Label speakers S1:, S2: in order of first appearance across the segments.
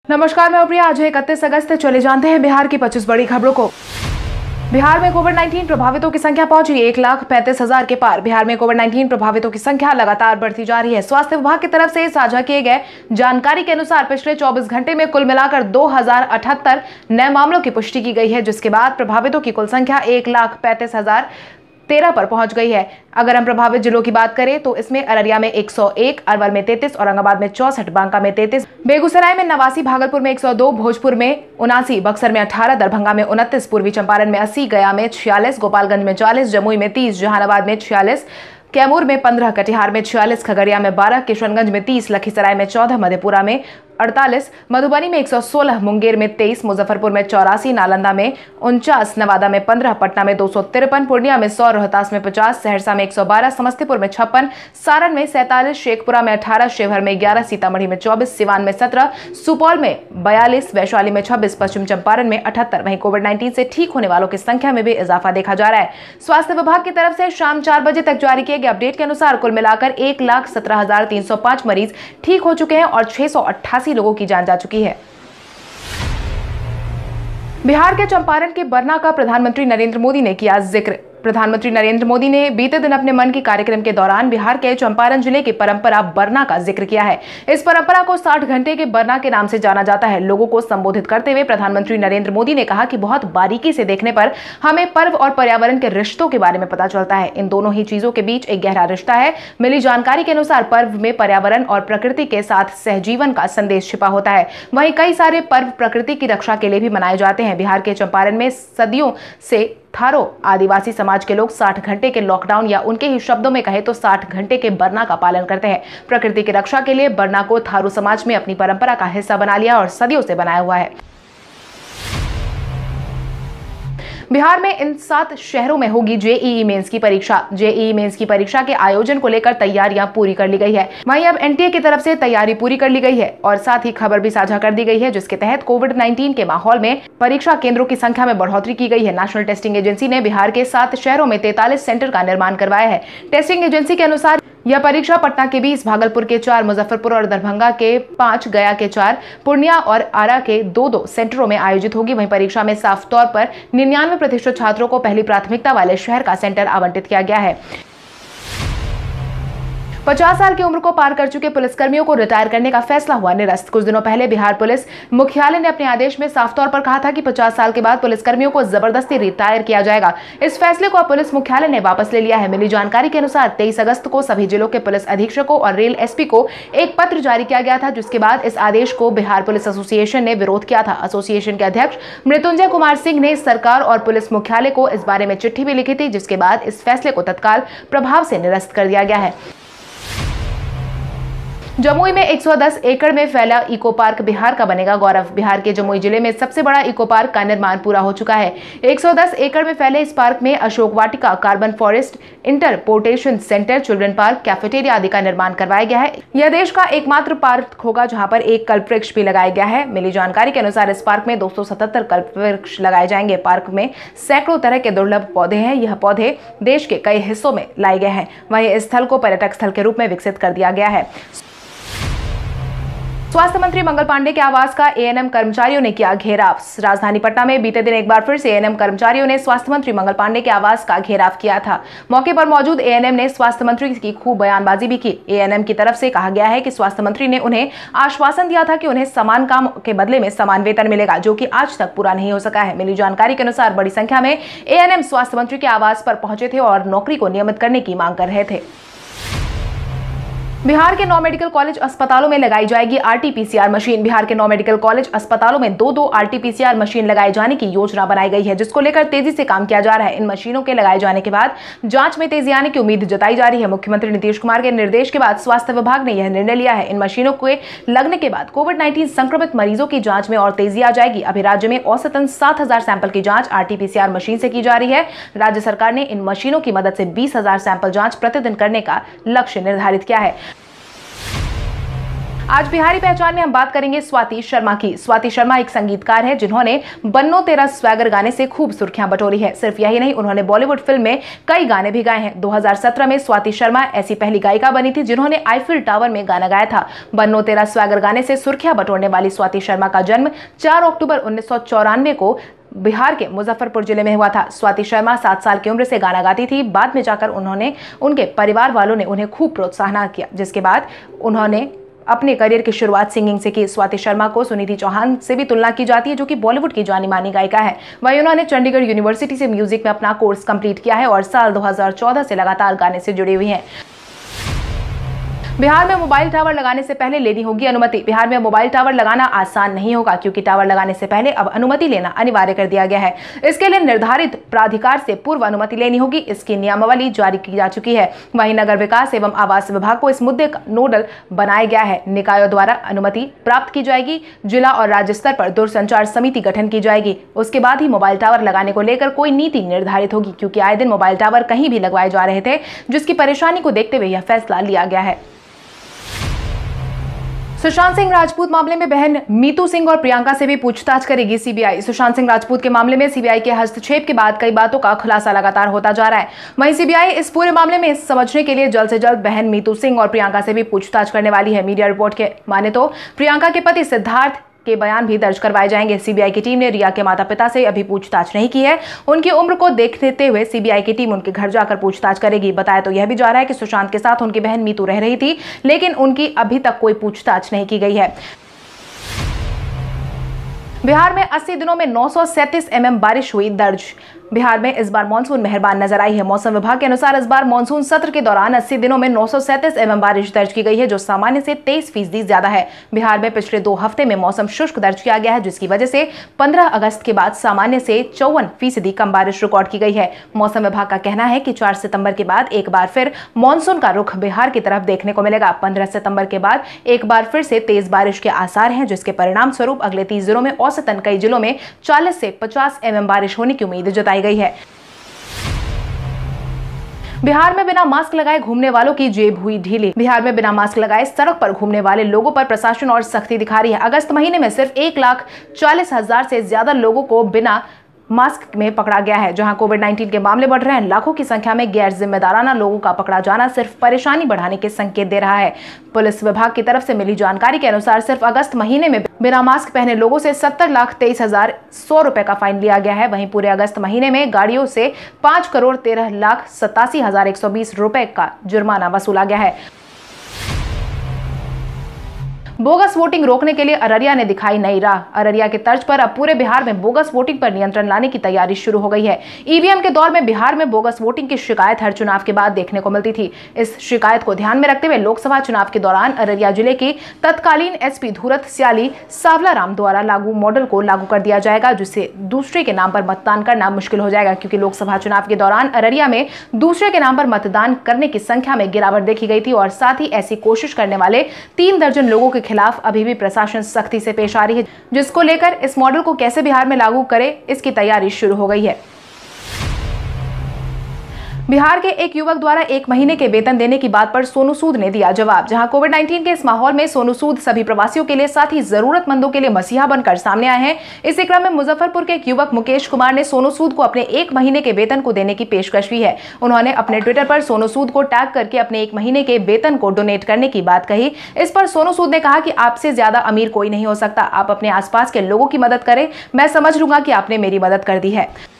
S1: नमस्कार, मैं प्रिया। आज है 31 अगस्त। चले जानते हैं बिहार की 25 बड़ी खबरों को। बिहार में कोविड-19 प्रभावितों की संख्या पहुंची 1,35,000 के पार। बिहार में कोविड-19 प्रभावितों की संख्या लगातार बढ़ती जा रही है। स्वास्थ्य विभाग की तरफ से साझा किए गए जानकारी के अनुसार पिछले 24 घंटे में कुल मिलाकर 2078 नए मामलों की पुष्टि की गई है, जिसके बाद प्रभावितों की कुल संख्या 1,35,013 पर पहुंच गई है। अगर हम प्रभावित जिलों की बात करें तो इसमें अररिया में 101, अरवल में 33, औरंगाबाद में 64, बांका में 33, बेगूसराय में 89, भागलपुर में 102, भोजपुर में 79, बक्सर में 18, दरभंगा में 29, पूर्वी चंपारण में 80, गया में 46, गोपालगंज में 40, जमुई में 30, जहानाबाद में 46, कैमूर में 15, कटिहार में 46, खगड़िया में 12, किशनगंज में 30, लखीसराय में 14, मधेपुरा में 48, मधुबनी में 116, मुंगेर में 23, मुजफ्फरपुर में 84, नालंदा में 49, नवादा में 15, पटना में 253, पूर्णिया में 100, रोहतास में 50, सहरसा में 112, समस्तीपुर में 56, सारण में 47, शेखपुरा में 18, शिवहर में 11, सीतामढ़ी में 24, सिवान में 17, सुपौल में 42, वैशाली में 26, पश्चिम चंपारण में 78। वहीं कोविड-19 से ठीक होने वालों की संख्या में भी इजाफा देखा जा रहा है। स्वास्थ्य विभाग की तरफ से शाम 4 बजे तक जारी किए गए अपडेट के अनुसार कुल मिलाकर 1,17,305 मरीज ठीक हो चुके हैं और 688 लोगों की जान जा चुकी है। बिहार के चंपारण के बरना का प्रधानमंत्री नरेंद्र मोदी ने किया जिक्र। प्रधानमंत्री नरेंद्र मोदी ने बीते दिन अपने मन की कार्यक्रम के दौरान बिहार के चंपारण जिले की परंपरा बरना का जिक्र किया है। इस परंपरा को 60 घंटे के बरना के नाम से जाना जाता है। लोगों को संबोधित करते हुए प्रधानमंत्री नरेंद्र मोदी ने कहा कि बहुत बारीकी से देखने पर हमें पर्व और पर्यावरण के रिश्तों के बारे में पता चलता है। इन दोनों ही चीजों के बीच एक गहरा रिश्ता है। मिली जानकारी के अनुसार पर्व में पर्यावरण और प्रकृति के साथ सहजीवन का संदेश छिपा होता है। वहीं कई सारे पर्व प्रकृति की रक्षा के लिए भी मनाए जाते हैं। बिहार के चंपारण में सदियों से थारो आदिवासी समाज के लोग 60 घंटे के लॉकडाउन या उनके ही शब्दों में कहे तो 60 घंटे के बरना का पालन करते हैं। प्रकृति की रक्षा के लिए बरना को थारू समाज में अपनी परंपरा का हिस्सा बना लिया और सदियों से बनाया हुआ है। बिहार में इन 7 शहरों में होगी जेईई मेंस की परीक्षा। जेईई मेंस की परीक्षा के आयोजन को लेकर तैयारियां पूरी कर ली गई है। वहीं अब एनटीए की तरफ से तैयारी पूरी कर ली गई है और साथ ही खबर भी साझा कर दी गई है, जिसके तहत कोविड-19 के माहौल में परीक्षा केंद्रों की संख्या में बढ़ोतरी की गई है। नेशनल टेस्टिंग एजेंसी ने बिहार के 7 शहरों में 43 सेंटर का निर्माण करवाया है। टेस्टिंग एजेंसी के अनुसार यह परीक्षा पटना के 20, भागलपुर के 4, मुजफ्फरपुर और दरभंगा के 5, गया के 4, पूर्णिया और आरा के 2-2 सेंटरों में आयोजित होगी। वहीं परीक्षा में साफ तौर पर 99% छात्रों को पहली प्राथमिकता वाले शहर का सेंटर आवंटित किया गया है। 50 साल की उम्र को पार कर चुके पुलिसकर्मियों को रिटायर करने का फैसला हुआ निरस्त। कुछ दिनों पहले बिहार पुलिस मुख्यालय ने अपने आदेश में साफ तौर पर कहा था कि 50 साल के बाद पुलिसकर्मियों को जबरदस्ती रिटायर किया जाएगा। इस फैसले को अब पुलिस मुख्यालय ने वापस ले लिया है। मिली जानकारी के अनुसार 23 अगस्त को सभी जिलों के पुलिस अधीक्षकों और रेल एसपी को एक पत्र जारी किया गया था, जिसके बाद इस आदेश को बिहार पुलिस एसोसिएशन ने विरोध किया था। एसोसिएशन के अध्यक्ष मृत्युंजय कुमार सिंह ने सरकार और पुलिस मुख्यालय को इस बारे में चिट्ठी भी लिखी थी, जिसके बाद इस फैसले को तत्काल प्रभाव से निरस्त कर दिया गया है। जमुई में 110 एकड़ में फैला इको पार्क बिहार का बनेगा गौरव। बिहार के जमुई जिले में सबसे बड़ा इको पार्क का निर्माण पूरा हो चुका है। 110 एकड़ में फैले इस पार्क में Ashok Vatika, carbon forest, interpretation centre, children park, cafeteria आदि का निर्माण करवाया गया है। यह देश का एकमात्र पार्क होगा जहां पर एक कल्पवृक्ष भी लगाया गया है। मिली जानकारी के अनुसार इस पार्क में 277 कल्पवृक्ष लगाए जाएंगे। पार्क में सैकड़ों तरह के दुर्लभ पौधे हैं। यह पौधे देश के कई हिस्सों में लाए गए हैं। वहीं इस स्थल को पर्यटक स्थल के रूप में विकसित कर दिया गया है। स्वास्थ्य मंत्री मंगल पांडे के आवास का एएनएम कर्मचारियों ने किया घेराव। राजधानी पटना में बीते दिन एक बार फिर से एएनएम कर्मचारियों ने स्वास्थ्य मंत्री मंगल पांडे के आवास का घेराव किया था। मौके पर मौजूद एएनएम ने स्वास्थ्य मंत्री की खूब बयानबाजी भी की। एएनएम की तरफ से कहा गया है कि स्वास्थ्य मंत्री ने उन्हें आश्वासन दिया था कि उन्हें समान काम के बदले में समान वेतन मिलेगा, जो कि आज तक पूरा नहीं हो सका है। मिली जानकारी के अनुसार बड़ी संख्या में एएनएम स्वास्थ्य मंत्री के आवास पर पहुंचे थे और नौकरी को नियमित करने की मांग कर रहे थे। बिहार के 9 मेडिकल कॉलेज अस्पतालों में लगाई जाएगी आरटीपीसीआर मशीन। बिहार के 9 मेडिकल कॉलेज अस्पतालों में 2-2 आरटीपीसीआर मशीन लगाए जाने की योजना बनाई गई है, जिसको लेकर तेजी से काम किया जा रहा है। इन मशीनों के लगाए जाने के बाद जांच में तेजी आने की उम्मीद जताई जा रही है। मुख्यमंत्री नीतीश कुमार के निर्देश के बाद स्वास्थ्य विभाग ने यह निर्णय लिया है। इन मशीनों के लगने के बाद कोविड-19 संक्रमित मरीजों की जांच में और तेजी आ जाएगी। अभी राज्य में औसतन 7,000 सैंपल की जांच आरटीपीसीआर मशीन से की जा रही है। राज्य सरकार ने इन मशीनों की मदद से 20,000 सैंपल जांच प्रतिदिन करने का लक्ष्य निर्धारित किया है। आज बिहारी पहचान में हम बात करेंगे स्वाति शर्मा की। स्वाति शर्मा एक संगीतकार है जिन्होंने बन्नो तेरा स्वैगर गाने से खूब सुर्खियां बटोरी है। सिर्फ यही नहीं, उन्होंने बॉलीवुड फिल्म में कई गाने भी गाए हैं। 2017 में स्वाति शर्मा ऐसी पहली गायिका बनी थी जिन्होंने आईफिल टावर में गाना गाया था। बन्नो तेरा स्वैगर गाने से सुर्खियां बटोरने वाली स्वाति शर्मा का जन्म 4 अक्टूबर 1994 को बिहार के मुजफ्फरपुर जिले में हुआ था। स्वाति शर्मा 7 साल की उम्र से गाना गाती थी। बाद में जाकर उनके परिवार वालों ने उन्हें खूब प्रोत्साहन किया, जिसके बाद उन्होंने अपने करियर की शुरुआत सिंगिंग से की। स्वाति शर्मा को सुनिधि चौहान से भी तुलना की जाती है, जो कि बॉलीवुड की जानी मानी गायिका है। वहीं उन्होंने चंडीगढ़ यूनिवर्सिटी से म्यूजिक में अपना कोर्स कंप्लीट किया है और साल 2014 से लगातार गाने से जुड़ी हुई हैं। बिहार में मोबाइल टावर लगाने से पहले लेनी होगी अनुमति। बिहार में मोबाइल टावर लगाना आसान नहीं होगा, क्योंकि टावर लगाने से पहले अब अनुमति लेना अनिवार्य कर दिया गया है। इसके लिए निर्धारित प्राधिकार से पूर्व अनुमति लेनी होगी। इसकी नियमावली जारी की जा चुकी है। वहीं नगर विकास एवं आवास विभाग को इस मुद्दे का नोडल बनाया गया है। निकायों द्वारा अनुमति प्राप्त की जाएगी। जिला और राज्य स्तर पर दूरसंचार समिति गठन की जाएगी। उसके बाद ही मोबाइल टावर लगाने को लेकर कोई नीति निर्धारित होगी, क्योंकि आए दिन मोबाइल टावर कहीं भी लगवाए जा रहे थे, जिसकी परेशानी को देखते हुए यह फैसला लिया गया है। सुशांत सिंह राजपूत मामले में बहन मीतू सिंह और प्रियंका से भी पूछताछ करेगी सीबीआई। सुशांत सिंह राजपूत के मामले में सीबीआई के हस्तक्षेप के बाद कई बातों का खुलासा लगातार होता जा रहा है। वहीं सीबीआई इस पूरे मामले में समझने के लिए जल्द से जल्द बहन मीतू सिंह और प्रियंका से भी पूछताछ करने वाली है। मीडिया रिपोर्ट के माने तो प्रियंका के पति सिद्धार्थ के बयान भी दर्ज करवाए जाएंगे। सीबीआई की टीम ने रिया के माता पिता से अभी पूछताछ नहीं की है। उनकी उम्र को देखते हुए सीबीआई की टीम उनके घर जाकर पूछताछ करेगी। बताया तो यह भी जा रहा है कि सुशांत के साथ उनकी बहन मीतू रह रही थी, लेकिन उनकी अभी तक कोई पूछताछ नहीं की गई है। बिहार में 80 दिनों में 937 mm बारिश हुई दर्ज। बिहार में इस बार मानसून मेहरबान नजर आई है। मौसम विभाग के अनुसार इस बार मानसून सत्र के दौरान 80 दिनों में 937 mm बारिश दर्ज की गई है, जो सामान्य से 23% ज्यादा है। बिहार में पिछले 2 हफ्ते में मौसम शुष्क दर्ज किया गया है, जिसकी वजह से 15 अगस्त के बाद सामान्य से 54% कम बारिश रिकॉर्ड की गई है। मौसम विभाग का कहना है कि 4 सितंबर के बाद एक बार फिर मानसून का रुख बिहार की तरफ देखने को मिलेगा। 15 सितंबर के बाद एक बार फिर से तेज बारिश के आसार हैं, जिसके परिणाम स्वरूप अगले 30 दिनों में औसतन कई जिलों में 40 से 50 mm बारिश होने की उम्मीद जताई गई है। बिहार में बिना मास्क लगाए घूमने वालों की जेब हुई ढीली। बिहार में बिना मास्क लगाए सड़क पर घूमने वाले लोगों पर प्रशासन और सख्ती दिखा रही है। अगस्त महीने में सिर्फ 1,40,000 से ज्यादा लोगों को बिना मास्क में पकड़ा गया है। जहां कोविड-19 के मामले बढ़ रहे हैं, लाखों की संख्या में गैर जिम्मेदाराना लोगों का पकड़ा जाना सिर्फ परेशानी बढ़ाने के संकेत दे रहा है। पुलिस विभाग की तरफ से मिली जानकारी के अनुसार सिर्फ अगस्त महीने में बिना मास्क पहने लोगों से 70,23,100 रुपए का फाइन लिया गया है। वहीं पूरे अगस्त महीने में गाड़ियों से 5,13,87,120 रुपए का जुर्माना वसूला गया है। बोगस वोटिंग रोकने के लिए अररिया ने दिखाई नई राह। अररिया के तर्ज पर अब पूरे बिहार में बोगस वोटिंग पर नियंत्रण लाने की तैयारी शुरू हो गई है। ईवीएम के दौर में बिहार में बोगस वोटिंग की शिकायत हर चुनाव के बाद देखने को मिलती थी। इस शिकायत को ध्यान में रखते हुए लोकसभा चुनाव के दौरान अररिया जिले की तत्कालीन एसपी धूरत स्याली सावला राम द्वारा लागू मॉडल को लागू कर दिया जाएगा, जिससे दूसरे के नाम पर मतदान करना मुश्किल हो जाएगा, क्योंकि लोकसभा चुनाव के दौरान अररिया में दूसरे के नाम पर मतदान करने की संख्या में गिरावट देखी गई थी और साथ ही ऐसी कोशिश करने वाले 3 दर्जन लोगों के खिलाफ अभी भी प्रशासन सख्ती से पेश आ रही है, जिसको लेकर इस मॉडल को कैसे बिहार में लागू करे, इसकी तैयारी शुरू हो गई है। बिहार के एक युवक द्वारा 1 महीने के वेतन देने की बात पर सोनू सूद ने दिया जवाब। जहां कोविड-19 के इस माहौल में सोनू सूद सभी प्रवासियों के लिए साथ ही जरूरतमंदों के लिए मसीहा बनकर सामने आए हैं। इसी क्रम में मुजफ्फरपुर के एक युवक मुकेश कुमार ने सोनू सूद को अपने 1 महीने के वेतन को देने की पेशकश की है। उन्होंने अपने ट्विटर पर सोनू सूद को टैग करके अपने 1 महीने के वेतन को डोनेट करने की बात कही। इस पर सोनू सूद ने कहा कि आपसे ज्यादा अमीर कोई नहीं हो सकता, आप अपने आसपास के लोगों की मदद करें, मैं समझ लूंगा कि आपने मेरी मदद कर दी है।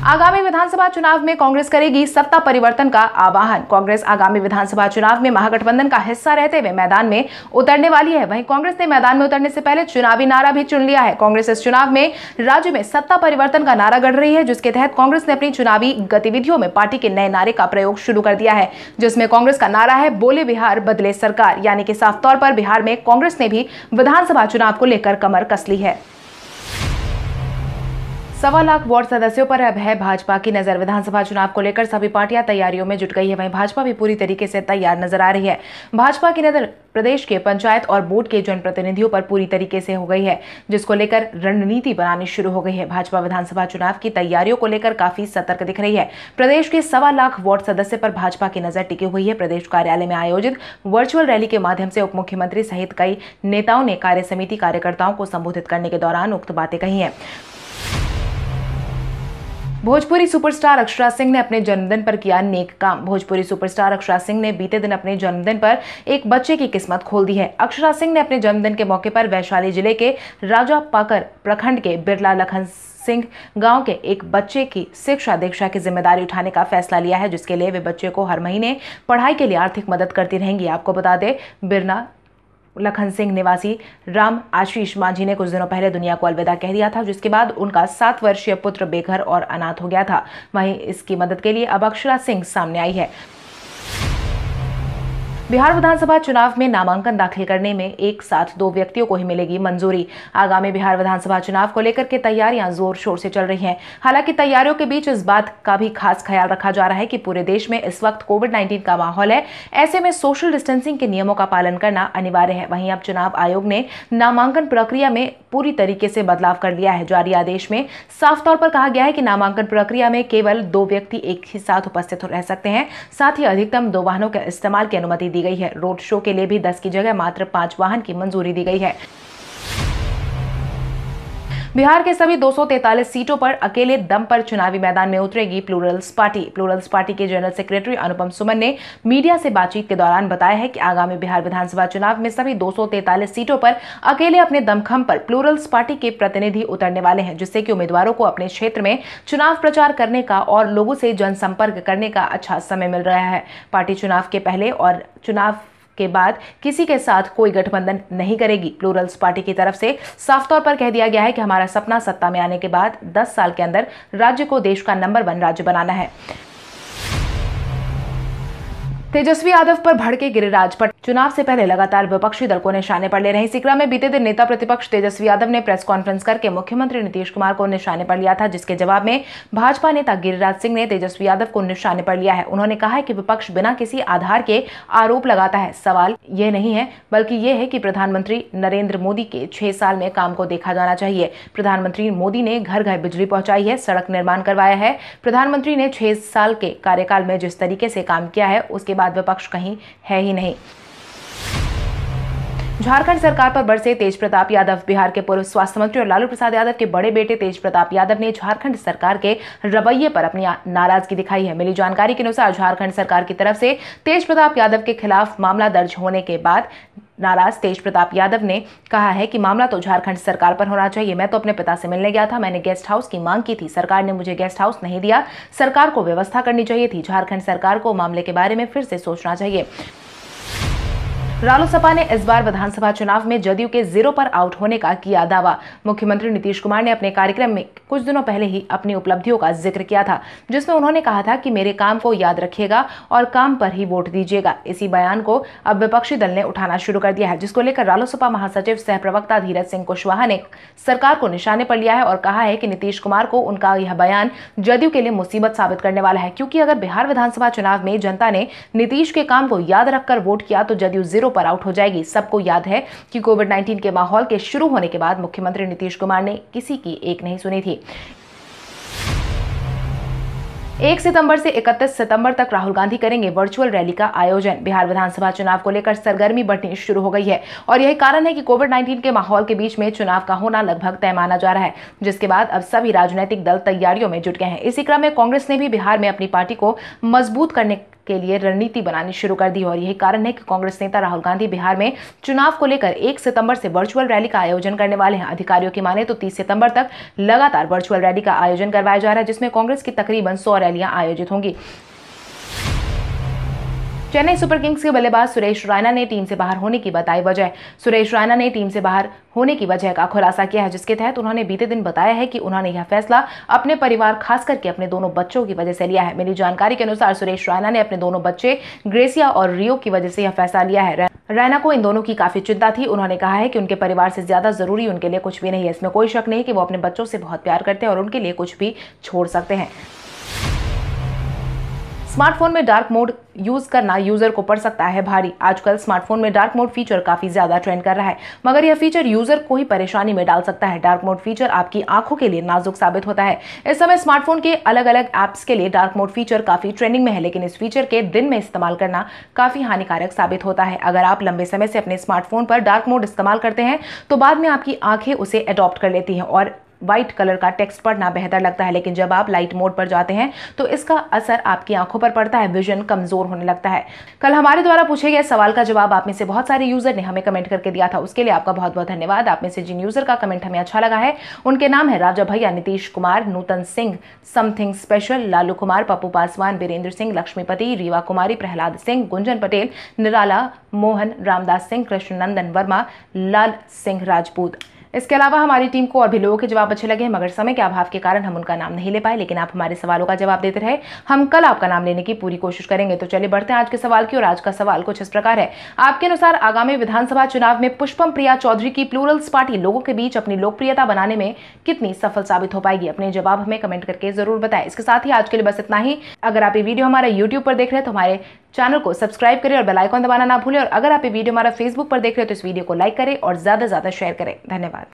S1: आगामी विधानसभा चुनाव में कांग्रेस करेगी सत्ता परिवर्तन का आह्वान। कांग्रेस आगामी विधानसभा चुनाव में महागठबंधन का हिस्सा रहते हुए मैदान में उतरने वाली है। वहीं कांग्रेस ने मैदान में उतरने से पहले चुनावी नारा भी चुन लिया है। कांग्रेस इस चुनाव में राज्य में सत्ता परिवर्तन का नारा गढ़ रही है, जिसके तहत कांग्रेस ने अपनी चुनावी गतिविधियों में पार्टी के नए नारे का प्रयोग शुरू कर दिया है, जिसमें कांग्रेस का नारा है बोले बिहार बदले सरकार, यानी कि साफ तौर पर बिहार में कांग्रेस ने भी विधानसभा चुनाव को लेकर कमर कस ली है। 1.25 लाख वार्ड सदस्यों पर अब है भाजपा की नजर। विधानसभा चुनाव को लेकर सभी पार्टियां तैयारियों में जुट गई है। वहीं भाजपा भी पूरी तरीके से तैयार नजर आ रही है। भाजपा की नजर प्रदेश के पंचायत और बोर्ड के जनप्रतिनिधियों पर पूरी तरीके से हो गई है, जिसको लेकर रणनीति बनानी शुरू हो गई है। भाजपा विधानसभा चुनाव की तैयारियों को लेकर काफी सतर्क दिख रही है। प्रदेश के 1.25 लाख वार्ड सदस्य पर भाजपा की नजर टिकी हुई है। प्रदेश कार्यालय में आयोजित वर्चुअल रैली के माध्यम से उप मुख्यमंत्री सहित कई नेताओं ने कार्य समिति कार्यकर्ताओं को संबोधित करने के दौरान उक्त बातें कही हैं। भोजपुरी सुपरस्टार अक्षरा सिंह ने अपने जन्मदिन पर किया नेक काम। भोजपुरी सुपरस्टार अक्षरा सिंह ने बीते दिन अपने जन्मदिन पर एक बच्चे की किस्मत खोल दी है। अक्षरा सिंह ने अपने जन्मदिन के मौके पर वैशाली जिले के राजा पाकर प्रखंड के बिरला लखन सिंह गांव के एक बच्चे की शिक्षा दीक्षा की जिम्मेदारी उठाने का फैसला लिया है, जिसके लिए वे बच्चे को हर महीने पढ़ाई के लिए आर्थिक मदद करती रहेंगी। आपको बता दें, बिरला लखन सिंह निवासी राम आशीष मांझी ने कुछ दिनों पहले दुनिया को अलविदा कह दिया था, जिसके बाद उनका 7 वर्षीय पुत्र बेघर और अनाथ हो गया था। वहीं इसकी मदद के लिए अब अक्षरा सिंह सामने आई है। बिहार विधानसभा चुनाव में नामांकन दाखिल करने में एक साथ 2 व्यक्तियों को ही मिलेगी मंजूरी। आगामी बिहार विधानसभा चुनाव को लेकर के तैयारियां जोर शोर से चल रही हैं। हालांकि तैयारियों के बीच इस बात का भी खास ख्याल रखा जा रहा है कि पूरे देश में इस वक्त कोविड-19 का माहौल है। ऐसे में सोशल डिस्टेंसिंग के नियमों का पालन करना अनिवार्य है। वहीं अब चुनाव आयोग ने नामांकन प्रक्रिया में पूरी तरीके से बदलाव कर लिया है। जारी आदेश में साफ तौर पर कहा गया है कि नामांकन प्रक्रिया में केवल 2 व्यक्ति एक ही साथ उपस्थित रह सकते हैं। साथ ही अधिकतम 2 वाहनों के इस्तेमाल की अनुमति दी गई है। रोड शो के लिए भी 10 की जगह मात्र 5 वाहन की मंजूरी दी गई है। बिहार के सभी 243 सीटों पर अकेले दम पर चुनावी मैदान में उतरेगी प्लूरल्स पार्टी। प्लूरल्स पार्टी के जनरल सेक्रेटरी अनुपम सुमन ने मीडिया से बातचीत के दौरान बताया है कि आगामी बिहार विधानसभा चुनाव में सभी 243 सीटों पर अकेले अपने दमखम पर प्लूरल्स पार्टी के प्रतिनिधि उतरने वाले हैं, जिससे कि उम्मीदवारों को अपने क्षेत्र में चुनाव प्रचार करने का और लोगों से जनसंपर्क करने का अच्छा समय मिल रहा है। पार्टी चुनाव के पहले और चुनाव के बाद किसी के साथ कोई गठबंधन नहीं करेगी। प्लूरल्स पार्टी की तरफ से साफ तौर पर कह दिया गया है कि हमारा सपना सत्ता में आने के बाद 10 साल के अंदर राज्य को देश का नंबर 1 राज्य बनाना है। तेजस्वी यादव पर भड़के गिरिराज पटेल। चुनाव से पहले लगातार विपक्षी दल को निशाने पर ले रहे सिकरा में बीते दिन नेता प्रतिपक्ष तेजस्वी यादव ने प्रेस कॉन्फ्रेंस करके मुख्यमंत्री नीतीश कुमार को निशाने पर लिया था, जिसके जवाब में भाजपा नेता गिरिराज सिंह ने तेजस्वी यादव को निशाने पर लिया है। उन्होंने कहा है कि विपक्ष बिना किसी आधार के आरोप लगाता है। सवाल ये नहीं है, बल्कि ये है कि प्रधानमंत्री नरेंद्र मोदी के 6 साल में काम को देखा जाना चाहिए। प्रधानमंत्री मोदी ने घर घर बिजली पहुंचाई है, सड़क निर्माण करवाया है। प्रधानमंत्री ने 6 साल के कार्यकाल में जिस तरीके से काम किया है, उसके बाद विपक्ष कहीं है ही नहीं। झारखंड सरकार पर बरसे तेज प्रताप यादव। बिहार के पूर्व स्वास्थ्य मंत्री और लालू प्रसाद यादव के बड़े बेटे तेज प्रताप यादव ने झारखंड सरकार के रवैये पर अपनी नाराजगी दिखाई है। मिली जानकारी के अनुसार झारखंड सरकार की तरफ से तेज प्रताप यादव के खिलाफ मामला दर्ज होने के बाद नाराज तेज प्रताप यादव ने कहा है कि मामला तो झारखंड सरकार पर होना चाहिए। मैं तो अपने पिता से मिलने गया था, मैंने गेस्ट हाउस की मांग की थी, सरकार ने मुझे गेस्ट हाउस नहीं दिया। सरकार को व्यवस्था करनी चाहिए थी। झारखंड सरकार को मामले के बारे में फिर से सोचना चाहिए। रालोसपा ने इस बार विधानसभा चुनाव में जदयू के 0 पर आउट होने का किया दावा। मुख्यमंत्री नीतीश कुमार ने अपने कार्यक्रम में कुछ दिनों पहले ही अपनी उपलब्धियों का जिक्र किया था, जिसमें उन्होंने कहा था कि मेरे काम को याद रखिएगा और काम पर ही वोट दीजिएगा। इसी बयान को अब विपक्षी दल ने उठाना शुरू कर दिया है, जिसको लेकर रालोसपा महासचिव सह प्रवक्ता धीरज सिंह कुशवाहा ने सरकार को निशाने पर लिया है और कहा है कि नीतीश कुमार को उनका यह बयान जदयू के लिए मुसीबत साबित करने वाला है, क्योंकि अगर बिहार विधानसभा चुनाव में जनता ने नीतीश के काम को याद रखकर वोट किया तो जदयू 0 पर आउट हो जाएगी। सबको याद है कि कोविड-19 के माहौल के शुरू होने के बाद मुख्यमंत्री नीतीश कुमार ने किसी की एक नहीं सुनी थी। 1 सितंबर से 31 सितंबर तक राहुल गांधी करेंगे वर्चुअल रैली का आयोजन। बिहार विधानसभा चुनाव को लेकर सरगर्मी बढ़नी शुरू हो गई है और यही कारण है कि कोविड-19 के माहौल के बीच में चुनाव का होना लगभग तय माना जा रहा है, जिसके बाद अब सभी राजनीतिक दल तैयारियों में जुट गए हैं। इसी क्रम में कांग्रेस ने भी बिहार में अपनी पार्टी को मजबूत करने के लिए रणनीति बनानी शुरू कर दी और यही कारण है कि कांग्रेस नेता राहुल गांधी बिहार में चुनाव को लेकर 1 सितंबर से वर्चुअल रैली का आयोजन करने वाले हैं। अधिकारियों की माने तो 30 सितंबर तक लगातार वर्चुअल रैली का आयोजन करवाया जा रहा है, जिसमें कांग्रेस की तकरीबन 100 रैलियां आयोजित होंगी। चेन्नई सुपर किंग्स के बल्लेबाज सुरेश रैना ने टीम से बाहर होने की बताई वजह। सुरेश रैना ने टीम से बाहर होने की वजह का खुलासा किया है, जिसके तहत उन्होंने बीते दिन बताया है कि उन्होंने यह फैसला अपने परिवार खास करके अपने दोनों बच्चों की वजह से लिया है। मिली जानकारी के अनुसार सुरेश रैना ने अपने दोनों बच्चे ग्रेसिया और रियो की वजह से यह फैसला लिया है। रैना को इन दोनों की काफी चिंता थी। उन्होंने कहा है कि उनके परिवार से ज्यादा जरूरी उनके लिए कुछ भी नहीं है। इसमें कोई शक नहीं कि वो अपने बच्चों से बहुत प्यार करते हैं और उनके लिए कुछ भी छोड़ सकते हैं। स्मार्टफोन में डार्क मोड यूज करना यूजर को पड़ सकता है भारी। आजकल स्मार्टफोन में डार्क मोड फीचर काफी ज्यादा ट्रेंड कर रहा है, मगर यह फीचर यूजर को ही परेशानी में डाल सकता है। डार्क मोड फीचर आपकी आंखों के लिए नाजुक साबित होता है। इस समय स्मार्टफोन के अलग अलग ऐप्स के लिए डार्क मोड फीचर काफी ट्रेंडिंग में है, लेकिन इस फीचर के दिन में इस्तेमाल करना काफी हानिकारक साबित होता है। अगर आप लंबे समय से अपने स्मार्टफोन पर डार्क मोड इस्तेमाल करते हैं तो बाद में आपकी आंखें उसे अडॉप्ट कर लेती हैं और व्हाइट कलर का टेक्स्ट पढ़ना बेहतर लगता है, लेकिन जब आप लाइट मोड पर जाते हैं तो इसका असर आपकी आंखों पर पड़ता है, विजन कमजोर होने लगता है। कल हमारे द्वारा पूछे गए सवाल का जवाब आप में से बहुत सारे यूजर ने हमें कमेंट करके दिया था, उसके लिए आपका बहुत बहुत धन्यवाद। आप में से जिन यूजर का कमेंट हमें अच्छा लगा है उनके नाम है राजा भैया, नीतीश कुमार, नूतन सिंह, समथिंग स्पेशल, लालू कुमार, पप्पू पासवान, बीरेंद्र सिंह, लक्ष्मीपति, रीवा कुमारी, प्रहलाद सिंह, गुंजन पटेल, निराला, मोहन, रामदास सिंह, कृष्णनंदन वर्मा, लाल सिंह राजपूत। इसके अलावा हमारी टीम को और भी लोगों के जवाब अच्छे लगे, मगर समय के अभाव के कारण हम उनका नाम नहीं ले पाए, लेकिन आप हमारे सवालों का जवाब देते रहे। हम कल आपका नाम लेने की पूरी कोशिश करेंगे। तो चलिए बढ़ते हैं आज के सवाल की। और आज का सवाल कुछ इस प्रकार है, आपके अनुसार आगामी विधानसभा चुनाव में पुष्पम प्रिया चौधरी की प्लूरल्स पार्टी लोगों के बीच अपनी लोकप्रियता बनाने में कितनी सफल साबित हो पाएगी? अपने जवाब हमें कमेंट करके जरूर बताएं। इसके साथ ही आज के लिए बस इतना ही। अगर आप ये वीडियो हमारे यूट्यूब पर देख रहे हैं तो हमारे चैनल को सब्सक्राइब करें और बेल आइकन दबाना ना भूलें। और अगर आप ये वीडियो हमारा फेसबुक पर देख रहे हैं तो इस वीडियो को लाइक करें और ज्यादा से ज्यादा शेयर करें। धन्यवाद।